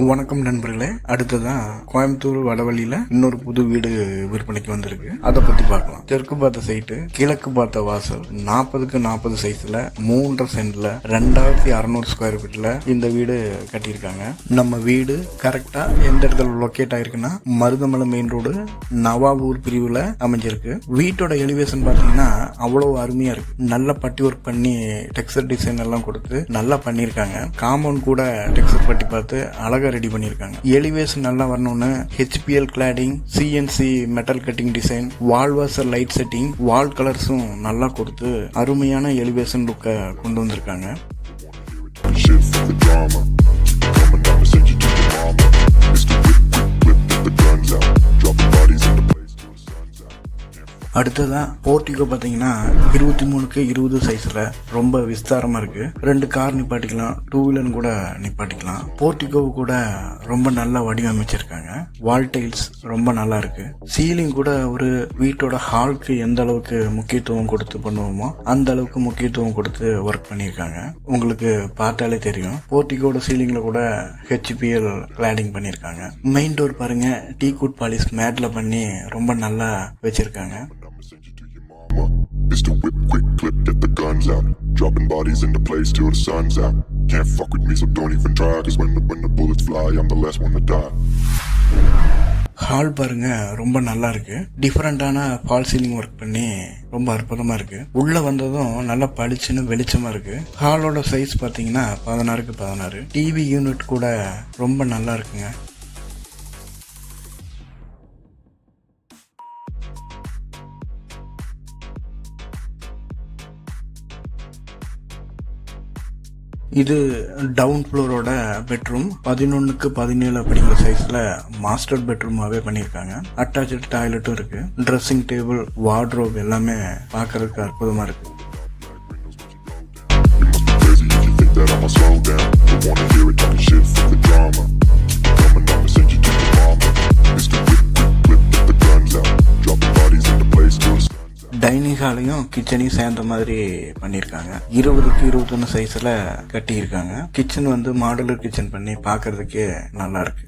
வணக்கம் நண்பர்களே. அடுத்ததான் கோயம்புத்தூர் வடவழியில இன்னொரு புது வீடு விற்பனைக்கு வந்திருக்கு. அதை பத்தி பார்க்கலாம். தெற்கு பார்த்த சைட்டு, கிழக்கு பார்த்த வாசல், 40க்கு 40 சைஸ்ல 3.5 சென்ட்ல 2600 ஸ்கொயர் ஃபீட்ல இந்த வீடு கட்டியிருக்காங்க. நம்ம வீடு கரெக்டா எந்த இடத்துல லொக்கேட் ஆயிருக்குன்னா மருதமலை மெயின் ரோடு நவாபூர் பிரிவுல அமைஞ்சிருக்கு. வீட்டோட எலிவேஷன் பாத்தீங்கன்னா அவ்வளவு அருமையா இருக்கு. நல்ல பட்டி ஒர்க் பண்ணி டெக்ஸ்சர் டிசைன் எல்லாம் கொடுத்து நல்லா பண்ணிருக்காங்க. காம்பவுண்ட் கூட டெக்ஸ்சர் பட்டி பார்த்து அழகா ரெடி பண்ணிருக்காங்க. எலிவேஷன் நல்லா வரணும்னு HPL cladding, CNC metal cutting design, wall washer light setting, wall கலர்ஸும் நல்லா கொடுத்து அருமையான எலிவேஷன் லுக்க கொண்டு வந்திருக்காங்க. அடுத்ததா போர்ட்டிகோ பாத்தீங்கன்னா 23க்கு 20 சைஸ்ல ரொம்ப விஸ்தாரமா இருக்கு. 2 கார் நிப்பாட்டிக்கலாம், 2 வீலர் கூட நிப்பாட்டிக்கலாம். போர்ட்டிகோ கூட ரொம்ப நல்லா வடிவமைச்சிருக்காங்க. வால் டைல்ஸ் ரொம்ப நல்லா இருக்கு. சீலிங் கூட ஒரு வீட்டோட ஹாலுக்கு எந்த அளவுக்கு முக்கியத்துவம் கொடுத்து பண்ணுவோமோ அந்த அளவுக்கு முக்கியத்துவம் கொடுத்து ஒர்க் பண்ணிருக்காங்க. உங்களுக்கு பார்த்தாலே தெரியும். போர்ட்டிகோட சீலிங்ல கூட HPL கிளாடிங் பண்ணிருக்காங்க. மெயின் டோர் பாருங்க, டீ குட் பாலிஷ் மேட்ல பண்ணி ரொம்ப நல்லா வச்சிருக்காங்க. It's the whip, quick clip, get the guns out. Dropping bodies into place till the sun's out. Can't fuck with me, so don't even try. Cause when the bullets fly, I'm the last one to die. Hall பாருங்க, ரொம்ப நல்லா இருக்கு. டிஃபரெண்டான fall ceiling work பண்ணி ரொம்ப அற்புதமா இருக்கு. உள்ள வந்ததும் நல்லா பளிச்சுன்னு வெளிச்சமா இருக்கு. ஹாலோட சைஸ் பாத்தீங்கன்னா 16க்கு 16. டிவி யூனிட் கூட ரொம்ப நல்லா இருக்குங்க. இது டவுன் ஃப்ளோரோட பெட்ரூம். 11க்கு 17 அப்படிங்கிற சைஸ்ல மாஸ்டர் பெட்ரூமாவே பண்ணிருக்காங்க. அட்டாச்சு டாய்லெட்டும் இருக்கு. ட்ரெஸ்ஸிங் டேபிள், வார்ட்ரோப் எல்லாமே பார்க்கறதுக்கு அற்புதமா இருக்கு. டைனிங் ஹாலையும் கிச்சனையும் சேர்ந்த மாதிரி பண்ணிருக்காங்க. 20க்கு 21 சைஸ்ல கட்டியிருக்காங்க. கிச்சன் வந்து மாடுலர் கிச்சன் பண்ணி பாக்குறதுக்கே நல்லா இருக்கு.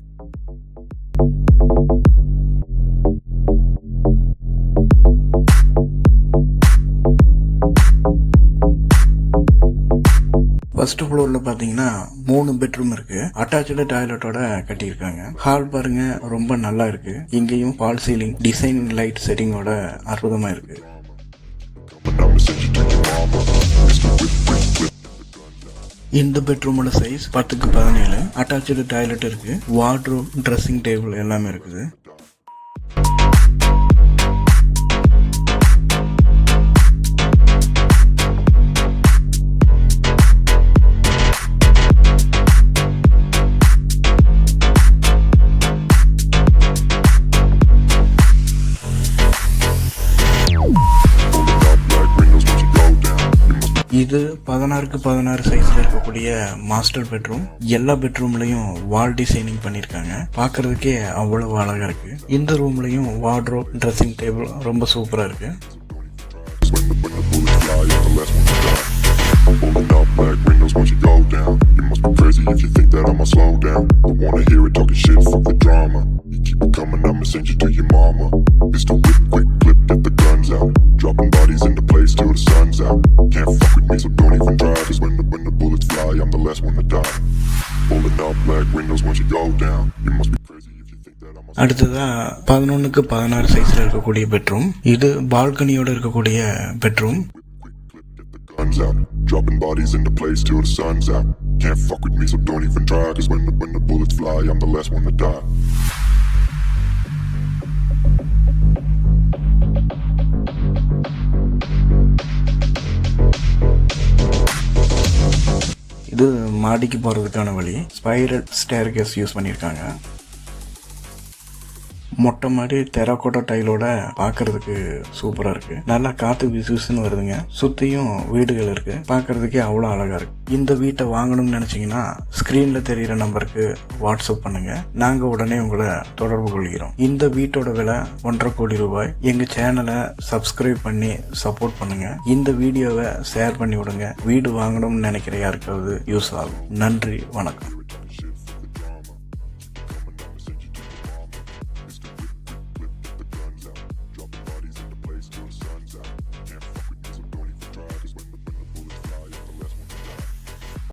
ஃபர்ஸ்ட் ஃப்ளோர்ல பாத்தீங்கன்னா 3 பெட்ரூம் இருக்கு. அட்டாச்சு டாய்லெட்டோட கட்டியிருக்காங்க. ஹால் பாருங்க, ரொம்ப நல்லா இருக்கு. இங்கேயும் ஃபால் சீலிங், டிசைன் லைட் செட்டிங்கோட அற்புதமா இருக்கு. இந்த பெட்ரூமோட சைஸ் 10க்கு 17. அட்டாச்சு டாய்லெட் இருக்கு. வார்ட்ரோப், ட்ரெஸ்ஸிங் டேபிள் எல்லாமே இருக்குது. இது 16க்கு 16 சைஸ்ல இருக்கக்கூடிய மாஸ்டர் பெட்ரூம். எல்லா பெட்ரூம்லயும் வால் டிசைனிங் பண்ணிருக்காங்க. பாக்குறதுக்கே அவ்வளவு அழகா இருக்கு. இந்த ரூம்லயும் வார்ட்ரோப், ட்ரெஸ்ஸிங் டேபிள் ரொம்ப சூப்பரா இருக்கு. Pulling up black windows once you go down. You must be crazy if you think that I'ma slow down. Don't wanna hear it talking shit, fuck the drama. You keep it coming, I'ma send you to your mama. It's the whip, quick clip, get the guns out. Dropping bodies into place till the sun's out. Can't fuck with me, so don't even try. Cause when the bullets fly, I'm the last one to die. Pulling up black windows once you go down. You must be crazy if you think that I'ma. அடுத்ததா 11க்கு 16 சைஸ்ல இருக்கக்கூடிய bedroom. இது பால்கனியோட இருக்கக்கூடிய bedroom. Guns out, dropping bodies into place till the sun's out. Can't fuck with me, so don't even try. Cause when the bullets fly, I'm the last one to die. இது மாடிக்கு போறதுக்கான வழி. Spiral staircase use பண்ணிருக்காங்க. மொட்டை மாடி terracotta டைலோட பாக்குறதுக்கு சூப்பரா இருக்கு. நல்லா காத்து விசுன்னு வருதுங்க. சுத்தியும் வீடுகள் இருக்கு. பாக்குறதுக்கே அவ்வளவு அழகா இருக்கு. இந்த வீட்டை வாங்கணும்னு நினைச்சீங்கன்னா ஸ்கிரீன்ல தெரியுற நம்பருக்கு வாட்ஸ்அப் பண்ணுங்க. நாங்க உடனே உங்களை தொடர்பு கொள்கிறோம். இந்த வீட்டோட விலை 1.5 கோடி ரூபாய். எங்க சேனலை சப்ஸ்கிரைப் பண்ணி சப்போர்ட் பண்ணுங்க. இந்த வீடியோவை ஷேர் பண்ணி விடுங்க. வீடு வாங்கணும்னு நினைக்கிற யாருக்காவது யூஸ் ஆகும். நன்றி, வணக்கம்.